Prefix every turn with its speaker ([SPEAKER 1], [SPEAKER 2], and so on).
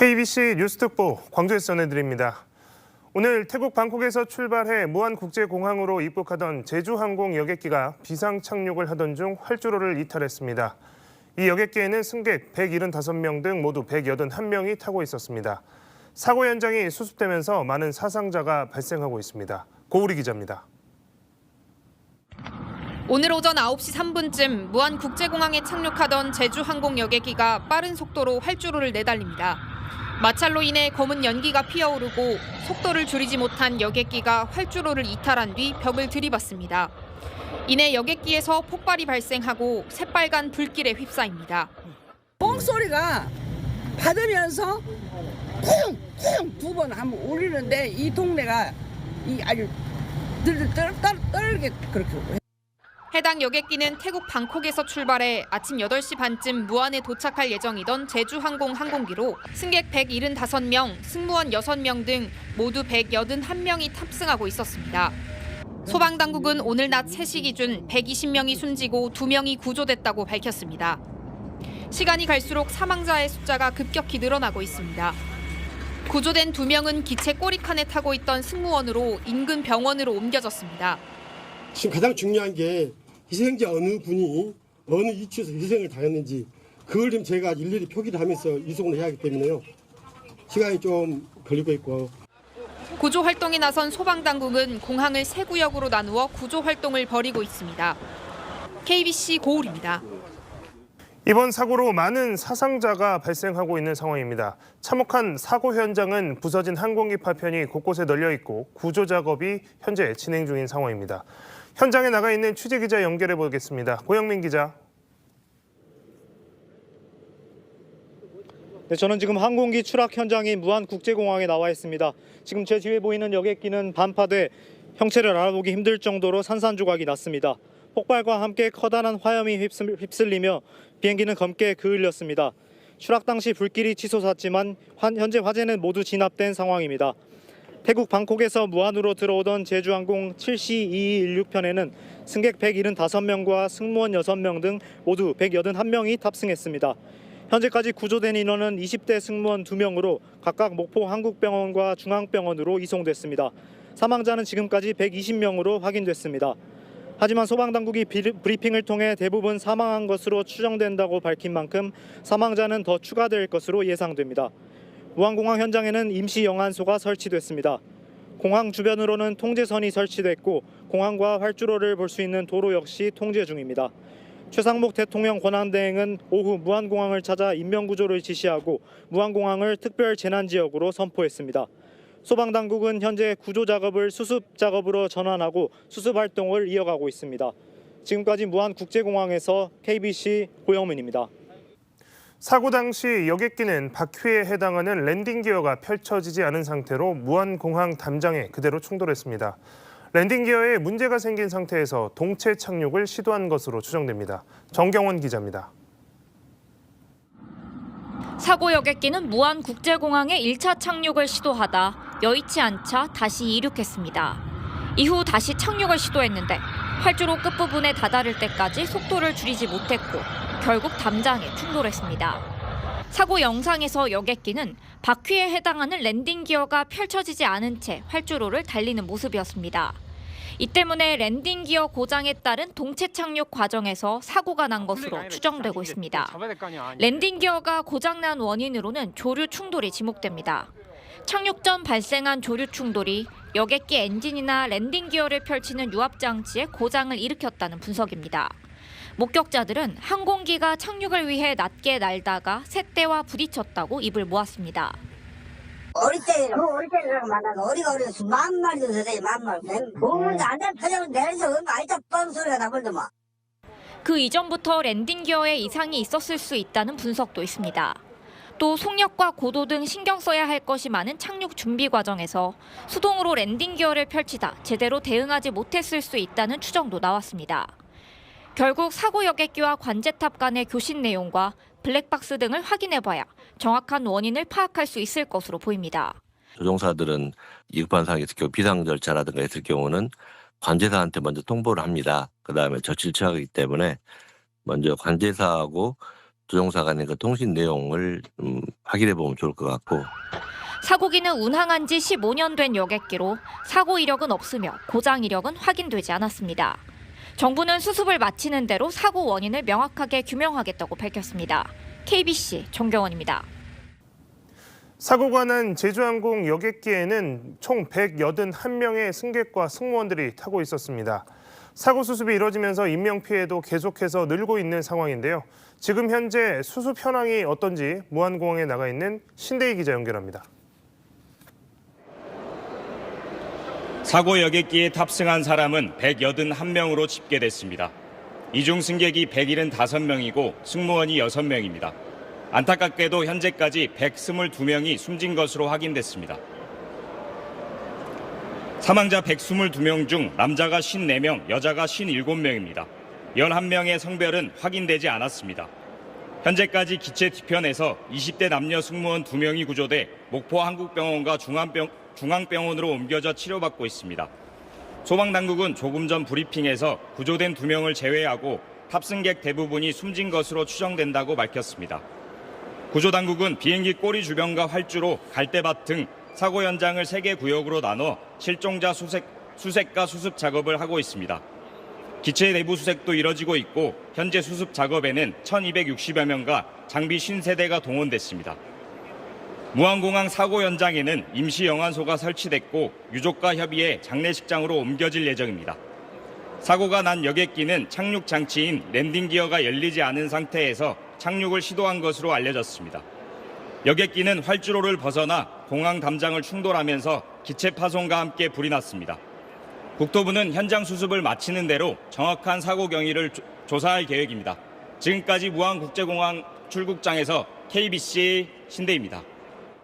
[SPEAKER 1] KBC 뉴스특보 광주에서 전해드립니다. 오늘 태국 방콕에서 출발해 무안국제공항으로 입국하던 제주항공 여객기가 비상 착륙을 하던 중 활주로를 이탈했습니다. 이 여객기에는 승객 175명 등 모두 181명이 타고 있었습니다. 사고 현장이 수습되면서 많은 사상자가 발생하고 있습니다. 고우리 기자입니다.
[SPEAKER 2] 오늘 오전 9시 3분쯤 무안국제공항에 착륙하던 제주항공 여객기가 빠른 속도로 활주로를 내달립니다. 마찰로 인해 검은 연기가 피어오르고 속도를 줄이지 못한 여객기가 활주로를 이탈한 뒤 벽을 들이받습니다. 이내 여객기에서 폭발이 발생하고 새빨간 불길에 휩싸입니다.
[SPEAKER 3] 뻥소리가 받으면서 쿵쿵 두 번 한번 울리는데 이 동네가 아주 떨게 그렇게.
[SPEAKER 2] 해당 여객기는 태국 방콕에서 출발해 아침 8시 반쯤 무안에 도착할 예정이던 제주항공 항공기로 승객 175명, 승무원 6명 등 모두 181명이 탑승하고 있었습니다. 소방당국은 오늘 낮 3시 기준 120명이 숨지고 2명이 구조됐다고 밝혔습니다. 시간이 갈수록 사망자의 숫자가 급격히 늘어나고 있습니다. 구조된 2명은 기체 꼬리칸에 타고 있던 승무원으로 인근 병원으로 옮겨졌습니다.
[SPEAKER 4] 지금 가장 중요한 게 희생자 어느 분이 어느 위치에서 희생을 당했는지 그걸 좀 제가 일일이 표기를 하면서 이송을 해야 하기 때문에요. 시간이 좀 걸리고 있고.
[SPEAKER 2] 구조 활동에 나선 소방당국은 공항을 세 구역으로 나누어 구조 활동을 벌이고 있습니다. KBC 고울입니다.
[SPEAKER 1] 이번 사고로 많은 사상자가 발생하고 있는 상황입니다. 참혹한 사고 현장은 부서진 항공기 파편이 곳곳에 널려 있고 구조 작업이 현재 진행 중인 상황입니다. 현장에 나가 있는 취재기자 연결해 보겠습니다. 고영민 기자.
[SPEAKER 5] 네, 저는 지금 항공기 추락 현장인 무안국제공항에 나와 있습니다. 지금 제 뒤에 보이는 여객기는 반파돼 형체를 알아보기 힘들 정도로 산산조각이 났습니다. 폭발과 함께 커다란 화염이 휩쓸리며 비행기는 검게 그을렸습니다. 추락 당시 불길이 치솟았지만 현재 화재는 모두 진압된 상황입니다. 태국 방콕에서 무안으로 들어오던 제주항공 7C2216편에는 승객 175명과 승무원 6명 등 모두 181명이 탑승했습니다. 현재까지 구조된 인원은 20대 승무원 2명으로 각각 목포 한국병원과 중앙병원으로 이송됐습니다. 사망자는 지금까지 120명으로 확인됐습니다. 하지만 소방당국이 브리핑을 통해 대부분 사망한 것으로 추정된다고 밝힌 만큼 사망자는 더 추가될 것으로 예상됩니다. 무안공항 현장에는 임시 영안소가 설치됐습니다. 공항 주변으로는 통제선이 설치됐고 공항과 활주로를 볼 수 있는 도로 역시 통제 중입니다. 최상목 대통령 권한대행은 오후 무안공항을 찾아 인명구조를 지시하고 무안공항을 특별 재난지역으로 선포했습니다. 소방당국은 현재 구조작업을 수습작업으로 전환하고 수습활동을 이어가고 있습니다. 지금까지 무안국제공항에서 KBC 고영민입니다.
[SPEAKER 1] 사고 당시 여객기는 바퀴에 해당하는 랜딩 기어가 펼쳐지지 않은 상태로 무안공항 담장에 그대로 충돌했습니다. 랜딩 기어에 문제가 생긴 상태에서 동체 착륙을 시도한 것으로 추정됩니다. 정경원 기자입니다.
[SPEAKER 6] 사고 여객기는 무안국제공항에 1차 착륙을 시도하다 여의치 않자 다시 이륙했습니다. 이후 다시 착륙을 시도했는데 활주로 끝부분에 다다를 때까지 속도를 줄이지 못했고 결국 담장에 충돌했습니다. 사고 영상에서 여객기는 바퀴에 해당하는 랜딩 기어가 펼쳐지지 않은 채 활주로를 달리는 모습이었습니다. 이 때문에 랜딩 기어 고장에 따른 동체 착륙 과정에서 사고가 난 것으로 추정되고 있습니다. 랜딩 기어가 고장난 원인으로는 조류 충돌이 지목됩니다. 착륙 전 발생한 조류 충돌이 여객기 엔진이나 랜딩 기어를 펼치는 유압 장치에 고장을 일으켰다는 분석입니다. 목격자들은 항공기가 착륙을 위해 낮게 날다가 새떼와 부딪혔다고 입을 모았습니다.
[SPEAKER 7] 어릴 때는 만나서 어리가 어려서 만 마리도 되더니 만 마리. 보는데 안 되는 표정을 내려서 알짜 뻔 소리가 나버리더만.
[SPEAKER 6] 그 이전부터 랜딩 기어에 이상이 있었을 수 있다는 분석도 있습니다. 또 속력과 고도 등 신경 써야 할 것이 많은 착륙 준비 과정에서 수동으로 랜딩 기어를 펼치다 제대로 대응하지 못했을 수 있다는 추정도 나왔습니다. 결국 사고 여객기와 관제탑 간의 교신 내용과 블랙박스 등을 확인해봐야 정확한 원인을 파악할 수 있을 것으로 보입니다.
[SPEAKER 8] 조종사들은 위급한 상황이 있을 경우 비상 절차라든가 있을 경우는 관제사한테 먼저 통보를 합니다. 그다음에 저질 처하기 때문에 먼저 관제사하고 두 종사 간의 그 통신 내용을 확인해 보면 좋을 것 같고.
[SPEAKER 6] 사고기는 운항한 지 15년 된 여객기로 사고 이력은 없으며 고장 이력은 확인되지 않았습니다. 정부는 수습을 마치는 대로 사고 원인을 명확하게 규명하겠다고 밝혔습니다. KBC 정경원입니다.
[SPEAKER 1] 사고가 난 제주항공 여객기에는 총 181명의 승객과 승무원들이 타고 있었습니다. 사고 수습이 이뤄지면서 인명피해도 계속해서 늘고 있는 상황인데요. 지금 현재 수습 현황이 어떤지 무안공항에 나가 있는 신대희 기자 연결합니다.
[SPEAKER 9] 사고 여객기에 탑승한 사람은 181명으로 집계됐습니다. 이 중 승객이 175명이고 승무원이 6명입니다. 안타깝게도 현재까지 122명이 숨진 것으로 확인됐습니다. 사망자 122명 중 남자가 54명, 여자가 57명입니다. 11명의 성별은 확인되지 않았습니다. 현재까지 기체 뒤편에서 20대 남녀 승무원 2명이 구조돼 목포 한국병원과 중앙병원으로 옮겨져 치료받고 있습니다. 소방당국은 조금 전 브리핑에서 구조된 2명을 제외하고 탑승객 대부분이 숨진 것으로 추정된다고 밝혔습니다. 구조당국은 비행기 꼬리 주변과 활주로, 갈대밭 등 사고 현장을 3개 구역으로 나눠 실종자 수색과 수습 작업을 하고 있습니다. 기체 내부 수색도 이뤄지고 있고 현재 수습 작업에는 1,260여 명과 장비 50세대가 동원됐습니다. 무안공항 사고 현장에는 임시 영안소가 설치됐고 유족과 협의해 장례식장으로 옮겨질 예정입니다. 사고가 난 여객기는 착륙 장치인 랜딩 기어가 열리지 않은 상태에서 착륙을 시도한 것으로 알려졌습니다. 여객기는 활주로를 벗어나 공항 담장을 충돌하면서 기체 파손과 함께 불이 났습니다. 국토부는 현장 수습을 마치는 대로 정확한 사고 경위를 조사할 계획입니다. 지금까지 무안국제공항 출국장에서 KBC 신대입니다.